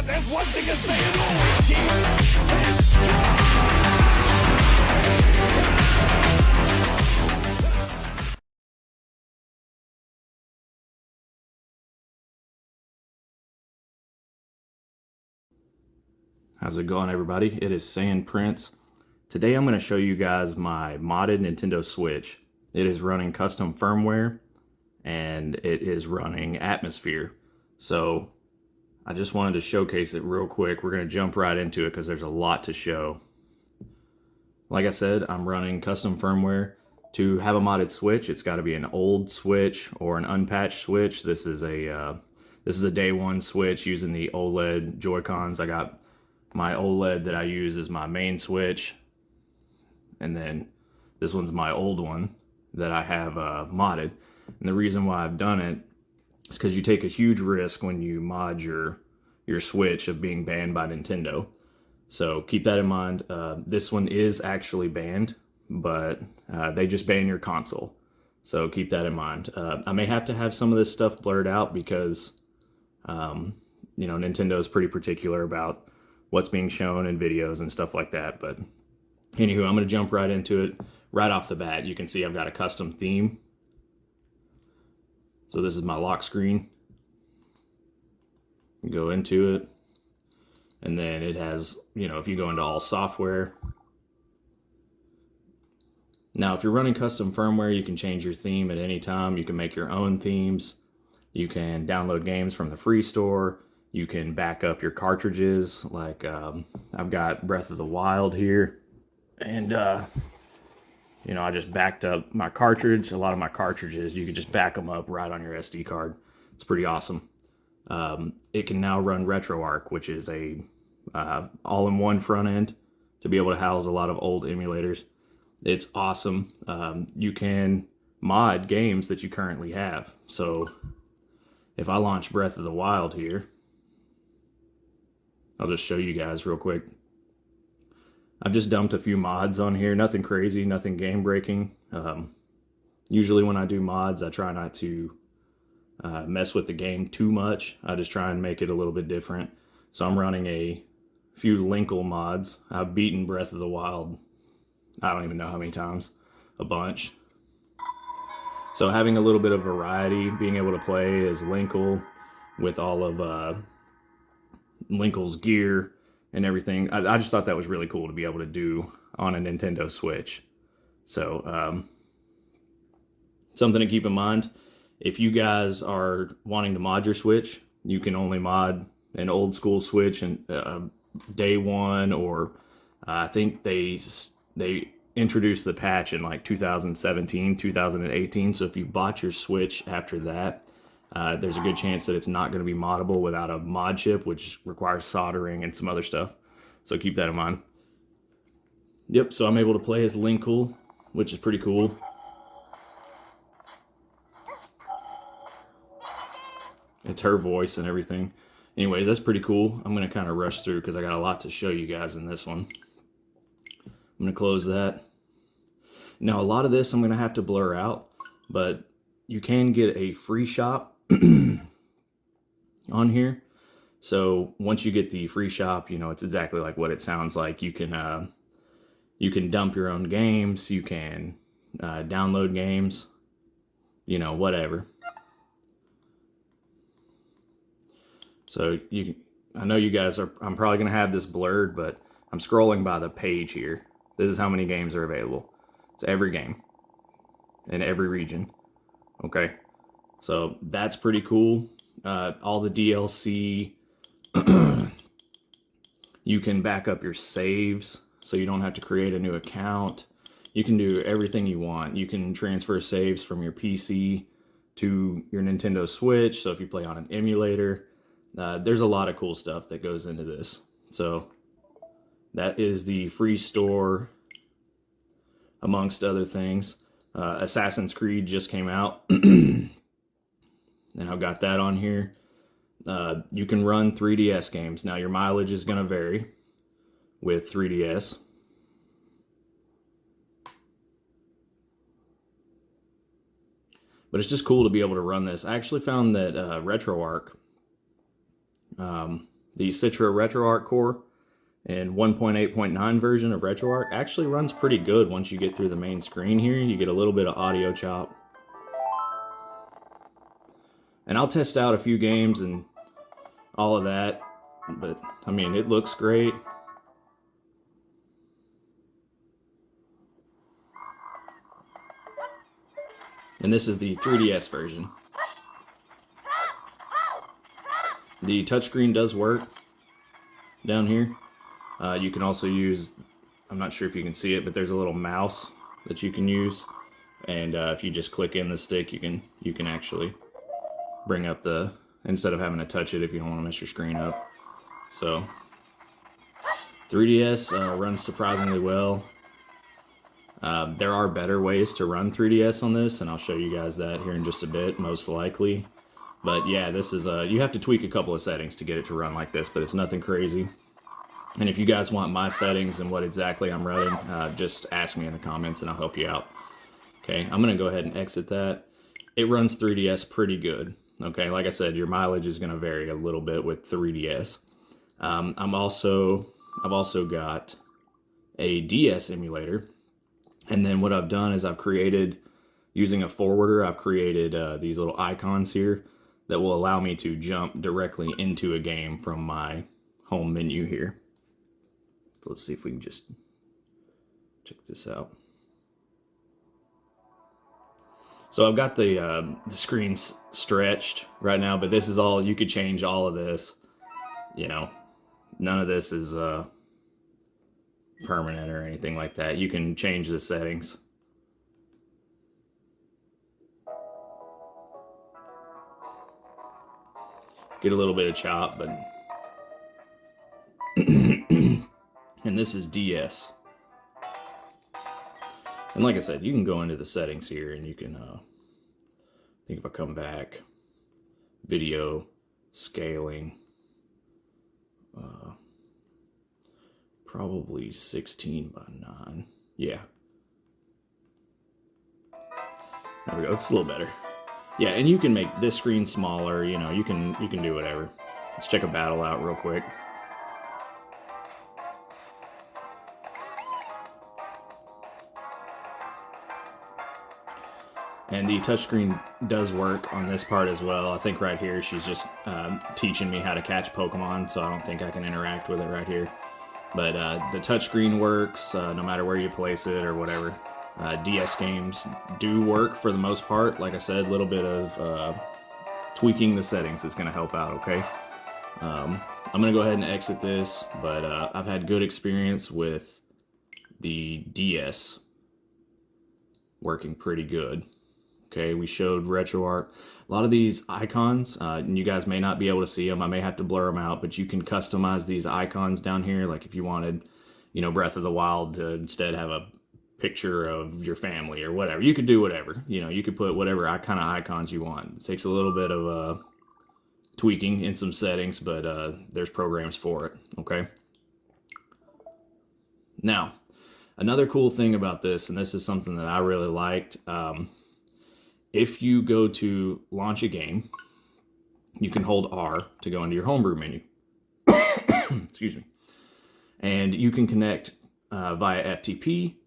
but there's one thing to say and always keep it How's it going, everybody? It is Sand Prince. Today I'm going to show you guys my modded Nintendo Switch. It is running custom firmware and it is running Atmosphere. So I just wanted to showcase it real quick. We're going to jump right into it because there's a lot to show. Like I said, I'm running custom firmware. To have a modded Switch, it's got to be an old Switch or an unpatched Switch. This is a day one Switch using the OLED Joy-Cons. I got my OLED that I use is my main Switch, and then this one's my old one that I have modded. And the reason why I've done it is because you take a huge risk when you mod your Switch of being banned by Nintendo. So keep that in mind. This one is actually banned, but they just ban your console. So keep that in mind. I may have to have some of this stuff blurred out because, Nintendo is pretty particular about what's being shown in videos and stuff like that. But anywho, I'm going to jump right into it. Right off the bat, you can see I've got a custom theme. So this is my lock screen. Go into it. And then it has, if you go into all software. Now, if you're running custom firmware, you can change your theme at any time. You can make your own themes. You can download games from the free store. You can back up your cartridges, like I've got Breath of the Wild here, and I just backed up my cartridge. A lot of my cartridges, you can just back them up right on your SD card. It's pretty awesome. It can now run RetroArch, which is a all-in-one front end to be able to house a lot of old emulators. It's awesome. You can mod games that you currently have. So if I launch Breath of the Wild here, I'll just show you guys real quick. I've just dumped a few mods on here. Nothing crazy, nothing game breaking. Usually when I do mods, I try not to mess with the game too much. I just try and make it a little bit different. So I'm running a few Linkle mods. I've beaten Breath of the Wild, I don't even know how many times, a bunch. So having a little bit of variety, being able to play as Linkle with all of Linkle's gear and everything. I just thought that was really cool to be able to do on a Nintendo Switch. So something to keep in mind. If you guys are wanting to mod your Switch, you can only mod an old school Switch and day one, or I think they introduced the patch in like 2017, 2018. So if you bought your Switch after that, there's a good chance that it's not going to be moddable without a mod chip, which requires soldering and some other stuff. So keep that in mind. Yep, so I'm able to play as Linkle, which is pretty cool. It's her voice and everything. Anyways, that's pretty cool. I'm going to kind of rush through because I got a lot to show you guys in this one. I'm going to close that. Now, a lot of this I'm going to have to blur out, but you can get a free shop on here. So once you get the free shop, it's exactly like what it sounds like. You can dump your own games. You can download games, whatever. So I know you guys are, I'm probably going to have this blurred, but I'm scrolling by the page here. This is how many games are available. It's every game in every region. Okay. So that's pretty cool. All the DLC, you can back up your saves so you don't have to create a new account. You can do everything you want. You can transfer saves from your PC to your Nintendo Switch. So if you play on an emulator, there's a lot of cool stuff that goes into this. So that is the free store, amongst other things. Assassin's Creed just came out, and I've got that on here. You can run 3DS games. Now, your mileage is going to vary with 3DS. But it's just cool to be able to run this. I actually found that RetroArch The Citra RetroArch core and 1.8.9 version of RetroArch actually runs pretty good once you get through the main screen here. You get a little bit of audio chop. And I'll test out a few games and all of that, but I mean, it looks great. And this is the 3DS version. The touchscreen does work down here. You can also use, I'm not sure if you can see it, but there's a little mouse that you can use. And if you just click in the stick, you can actually bring up the, instead of having to touch it if you don't want to mess your screen up. So 3DS runs surprisingly well. There are better ways to run 3DS on this, and I'll show you guys that here in just a bit, most likely. But yeah, this is, you have to tweak a couple of settings to get it to run like this, but it's nothing crazy. And if you guys want my settings and what exactly I'm running, just ask me in the comments and I'll help you out. Okay, I'm gonna go ahead and exit that. It runs 3DS pretty good. Okay, like I said, your mileage is gonna vary a little bit with 3DS. I've also got a DS emulator. And then what I've done is I've created, using a forwarder, I've created these little icons here that will allow me to jump directly into a game from my home menu here. So let's see if we can just check this out. So I've got the screens stretched right now, but this is all, you could change all of this. You know, none of this is permanent or anything like that. You can change the settings. Get a little bit of chop, but and this is DS. And like I said, you can go into the settings here and you can I think if I come back, video scaling, probably 16:9. Yeah, there we go. It's a little better. Yeah, and you can make this screen smaller. You know, you can do whatever. Let's check a battle out real quick. And the touchscreen does work on this part as well. I think right here she's just teaching me how to catch Pokemon, so I don't think I can interact with it right here. But the touchscreen works no matter where you place it or whatever. DS games do work for the most part. Like I said, a little bit of tweaking the settings is going to help out, okay? I'm going to go ahead and exit this, but I've had good experience with the DS working pretty good. Okay, we showed RetroArch. A lot of these icons, and you guys may not be able to see them. I may have to blur them out, but you can customize these icons down here. Like if you wanted, you know, Breath of the Wild to instead have a picture of your family or whatever. You could do whatever. You know, you could put whatever kind of icons you want. It takes a little bit of tweaking in some settings, but there's programs for it, okay? Now, another cool thing about this, and this is something that I really liked, if you go to launch a game, you can hold R to go into your Homebrew menu. Excuse me. And you can connect via FTP,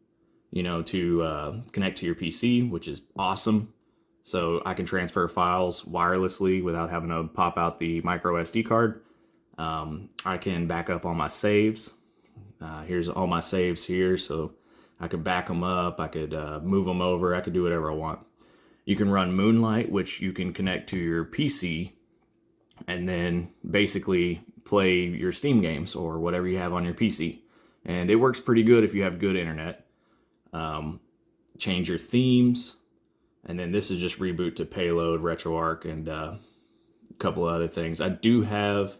you know, to connect to your PC, which is awesome. So I can transfer files wirelessly without having to pop out the micro SD card. I can back up all my saves. Here's all my saves here, so I could back them up, I could move them over, I could do whatever I want. You can run Moonlight, which you can connect to your PC and then basically play your Steam games or whatever you have on your PC. And it works pretty good if you have good internet. Change your themes. And then this is just reboot to Payload, RetroArch, and a couple of other things. I do have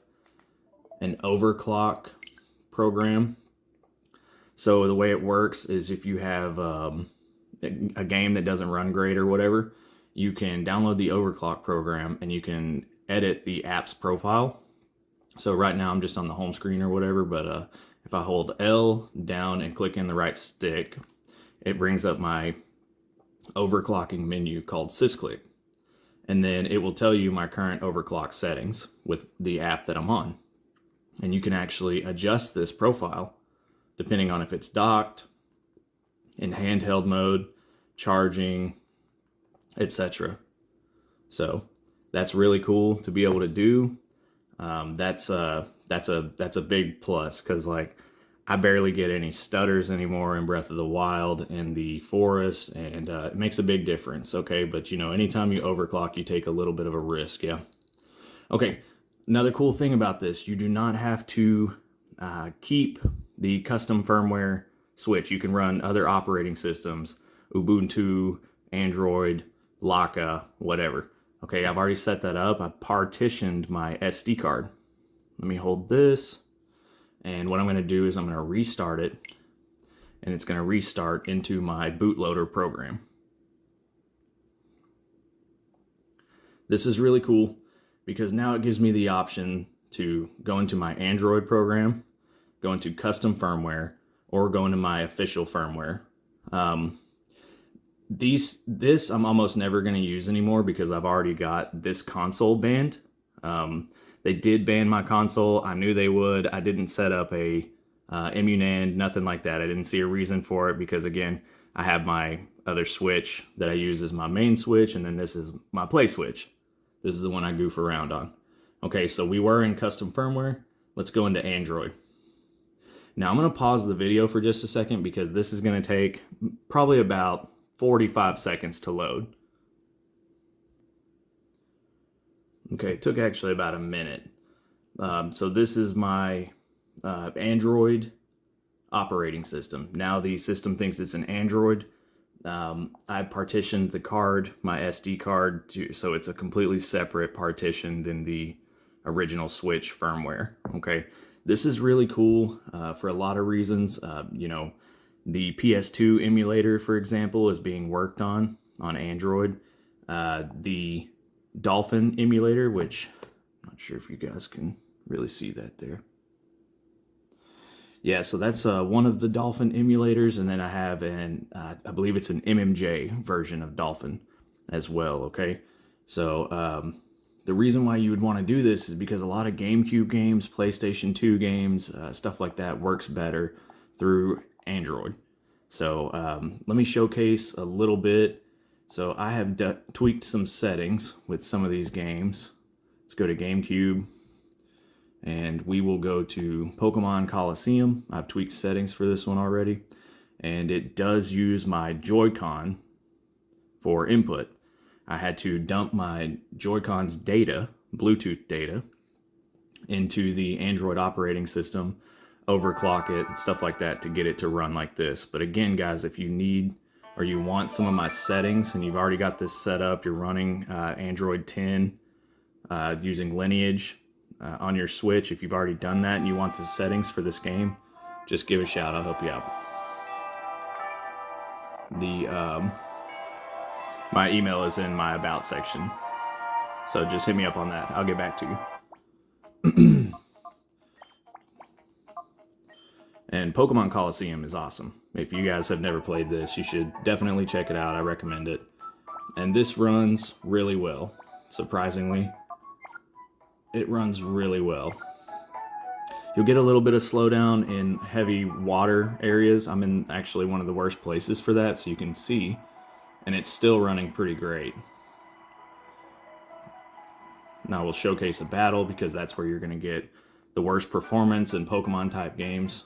an Overclock program. So the way it works is if you have a game that doesn't run great or whatever, you can download the Overclock program and you can edit the app's profile. So right now I'm just on the home screen or whatever, but if I hold L down and click in the right stick, it brings up my overclocking menu called Sys-clk. And then it will tell you my current overclock settings with the app that I'm on. and you can actually adjust this profile depending on if it's docked, in handheld mode, charging, etc. So that's really cool to be able to do. That's a big plus, because like I barely get any stutters anymore in Breath of the Wild in the forest, and it makes a big difference. Okay, but you know, anytime you overclock, you take a little bit of a risk. Yeah. Okay. Another cool thing about this, you do not have to keep the custom firmware switch. You can run other operating systems, Ubuntu, Android, Laka, whatever. Okay, I've already set that up. I partitioned my SD card. Let me hold this, and what I'm going to do is I'm going to restart it, and it's going to restart into my bootloader program. This is really cool because now it gives me the option to go into my Android program, go into custom firmware, or go into my official firmware. This I'm almost never going to use anymore because I've already got this console banned. They did ban my console. I knew they would. I didn't set up a Immunand, nothing like that. I didn't see a reason for it because, again, I have my other switch that I use as my main switch, and then this is my play switch. This is the one I goof around on. Okay, so we were in custom firmware. Let's go into Android. Now I'm going to pause the video for just a second because this is going to take probably about 45 seconds to load. Okay, it took actually about a minute. So this is my Android operating system. Now the system thinks it's an Android. I partitioned the card, my SD card, so it's a completely separate partition than the original Switch firmware. Okay, this is really cool for a lot of reasons. You know, the PS2 emulator, for example, is being worked on Android. The Dolphin emulator, which I'm not sure if you guys can really see that there. Yeah, so that's one of the Dolphin emulators, and then I have I believe it's an MMJ version of Dolphin as well, okay? So the reason why you would want to do this is because a lot of GameCube games, PlayStation 2 games, stuff like that works better through Android. So let me showcase a little bit. So I have tweaked some settings with some of these games. Let's go to GameCube, and we will go to Pokemon Colleseum. I've tweaked settings for this one already, and it does use my Joy-Con for input. I had to dump my Joy-Con's data, Bluetooth data, into the Android operating system, overclock it, and stuff like that to get it to run like this. But again, guys, if you need or you want some of my settings and you've already got this set up, you're running Android 10 using Lineage on your Switch, if you've already done that and you want the settings for this game, just give a shout. I'll help you out. My email is in my About section, so just hit me up on that. I'll get back to you. And Pokemon Colleseum is awesome. If you guys have never played this, you should definitely check it out. I recommend it. And this runs really well. Surprisingly, it runs really well. You'll get a little bit of slowdown in heavy water areas. I'm in actually one of the worst places for that, so you can see. And it's still running pretty great. Now we'll showcase a battle because that's where you're going to get the worst performance in Pokemon type games.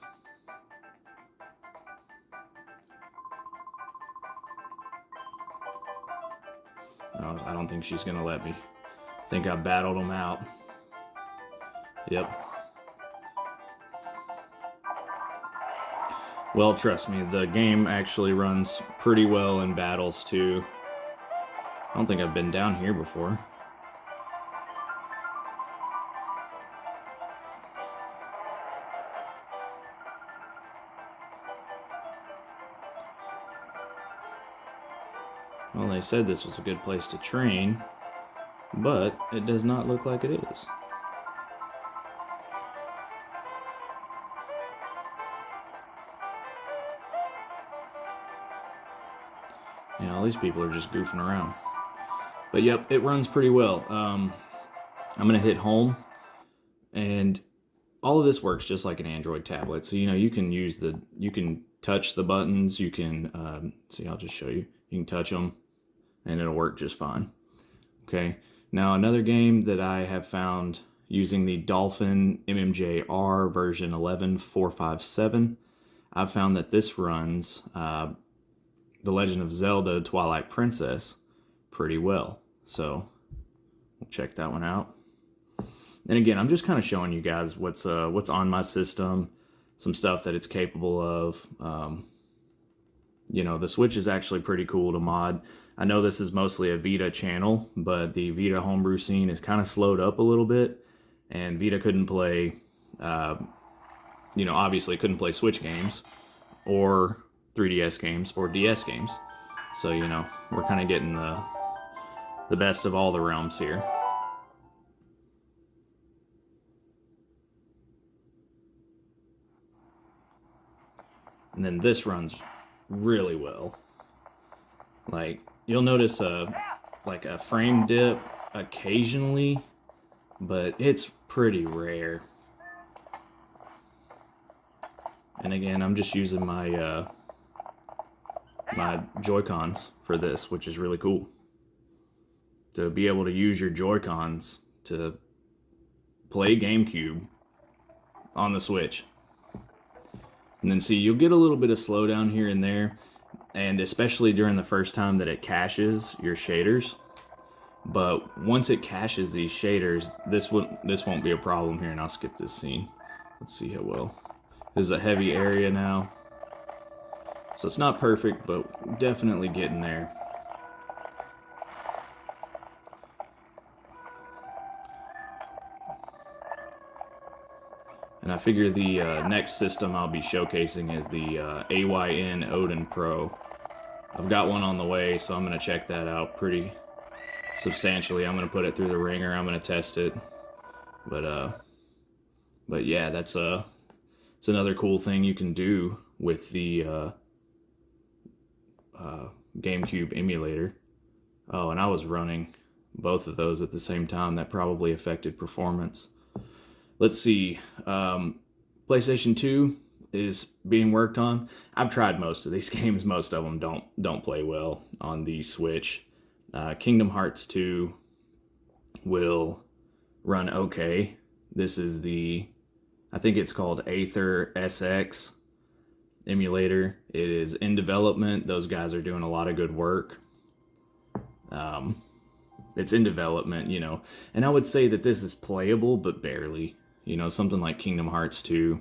Oh, I don't think she's going to let me. I think I battled them out. Yep. Well, trust me, the game actually runs pretty well in battles too. I don't think I've been down here before. Well, they said this was a good place to train, but it does not look like it is. Yeah, all these people are just goofing around. But yep, it runs pretty well. I'm going to hit home, and all of this works just like an Android tablet. So, you can you can touch the buttons. You can, see, I'll just show you. You can touch them and it'll work just fine. Okay. Now, another game that I have found using the Dolphin MMJR version 11.457, I've found that this runs The Legend of Zelda Twilight Princess pretty well. So we'll check that one out. And again, I'm just kind of showing you guys what's on my system, some stuff that it's capable of. The Switch is actually pretty cool to mod. I know this is mostly a Vita channel, but the Vita homebrew scene is kind of slowed up a little bit, and Vita couldn't play, obviously couldn't play Switch games, or 3DS games, or DS games. So, we're kind of getting the best of all the realms here. And then this runs really well. Like, you'll notice a frame dip occasionally, but it's pretty rare. And again, I'm just using my my Joy-Cons for this, which is really cool. To be able to use your Joy-Cons to play Gamecube on the Switch. And then see, you'll get a little bit of slowdown here and there, and especially during the first time that it caches your shaders. But once it caches these shaders, this won't be a problem here, and I'll skip this scene. Let's see how well. This is a heavy area now. So it's not perfect, but definitely getting there. And I figure the next system I'll be showcasing is the AYN Odin Pro. I've got one on the way, so I'm going to check that out pretty substantially. I'm going to put it through the ringer. I'm going to test it. But yeah, it's another cool thing you can do with the GameCube emulator. Oh, and I was running both of those at the same time. That probably affected performance. Let's see. PlayStation 2 is being worked on. I've tried most of these games. Most of them don't play well on the Switch. Kingdom Hearts 2 will run okay. This is I think it's called AetherSX emulator. It is in development. Those guys are doing a lot of good work. It's in development, and I would say that this is playable, but barely. Something like Kingdom Hearts 2.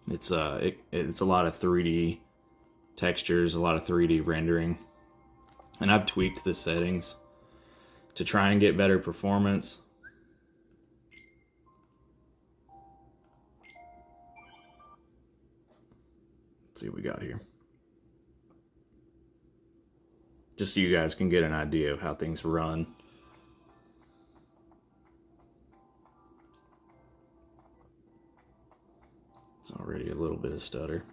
It's a lot of 3D textures, a lot of 3D rendering. And I've tweaked the settings to try and get better performance. Let's see what we got here. Just so you guys can get an idea of how things run. It's already a little bit of stutter.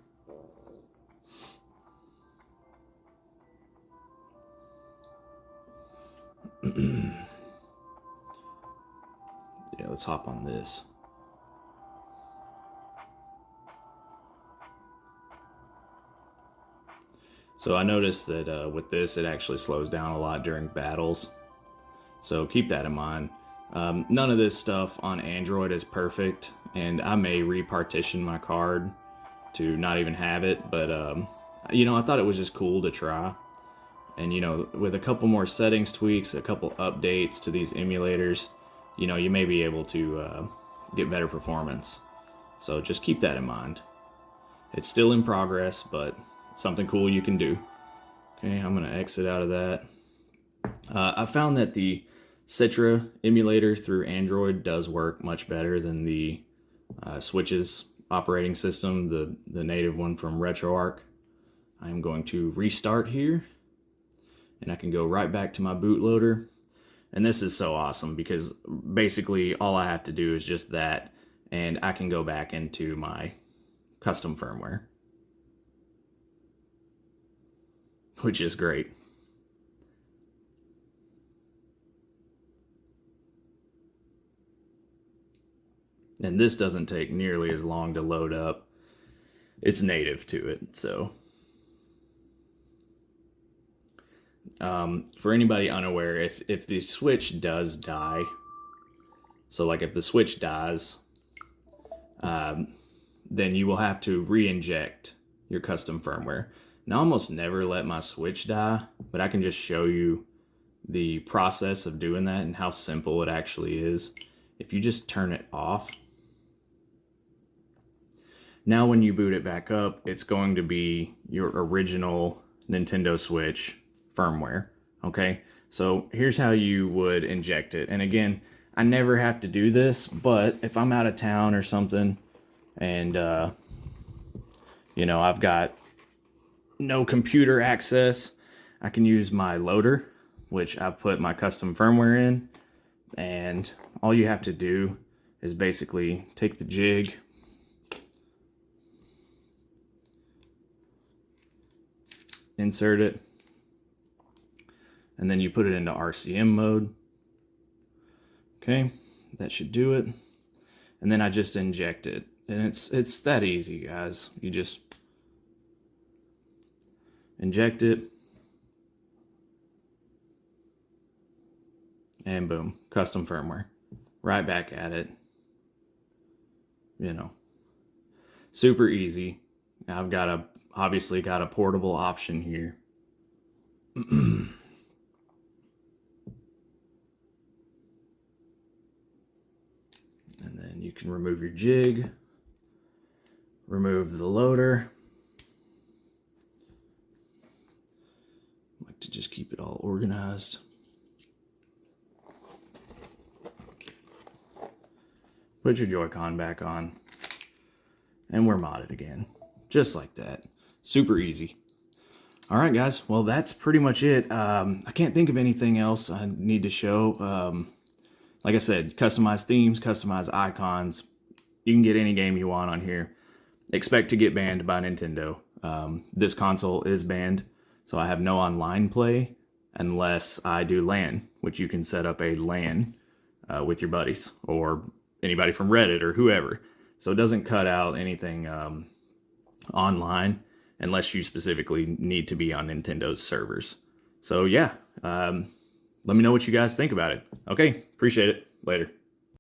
Yeah, let's hop on this. So I noticed that with this, it actually slows down a lot during battles. So keep that in mind. None of this stuff on Android is perfect, and I may repartition my card to not even have it, but I thought it was just cool to try. And with a couple more settings tweaks, a couple updates to these emulators, you may be able to get better performance. So just keep that in mind. It's still in progress, but something cool you can do. Okay, I'm gonna exit out of that. I found that the Citra emulator through Android does work much better than the Switch's operating system, the native one from RetroArch. I'm going to restart here, and I can go right back to my bootloader. And this is so awesome because basically all I have to do is just that, and I can go back into my custom firmware, which is great. And this doesn't take nearly as long to load up. It's native to it, so. For anybody unaware, if the switch does die, so like if the switch dies, then you will have to re-inject your custom firmware. Now, I almost never let my switch die, but I can just show you the process of doing that and how simple it actually is. If you just turn it off, now when you boot it back up, it's going to be your original Nintendo Switch firmware. Okay, so here's how you would inject it. And again, I never have to do this, but if I'm out of town or something and you know, I've got no computer access, I can use my loader, which I've put my custom firmware in, and all you have to do is basically take the jig, insert it, and then you put it into RCM mode. Okay, that should do it. And then I just inject it. And it's that easy, guys. You just inject it, and boom, custom firmware. Right back at it. You know, super easy. I've obviously got a portable option here. And then you can remove your jig, remove the loader. I like to just keep it all organized. Put your Joy-Con back on, and we're modded again. Just like that. Super easy. All right, guys. Well, that's pretty much it. I can't think of anything else I need to show. Like I said, customize themes, customize icons. You can get any game you want on here. Expect to get banned by Nintendo. This console is banned, so I have no online play unless I do LAN, which you can set up a LAN with your buddies or anybody from Reddit or whoever. So it doesn't cut out anything online unless you specifically need to be on Nintendo's servers. So yeah, let me know what you guys think about it. Okay, appreciate it. Later.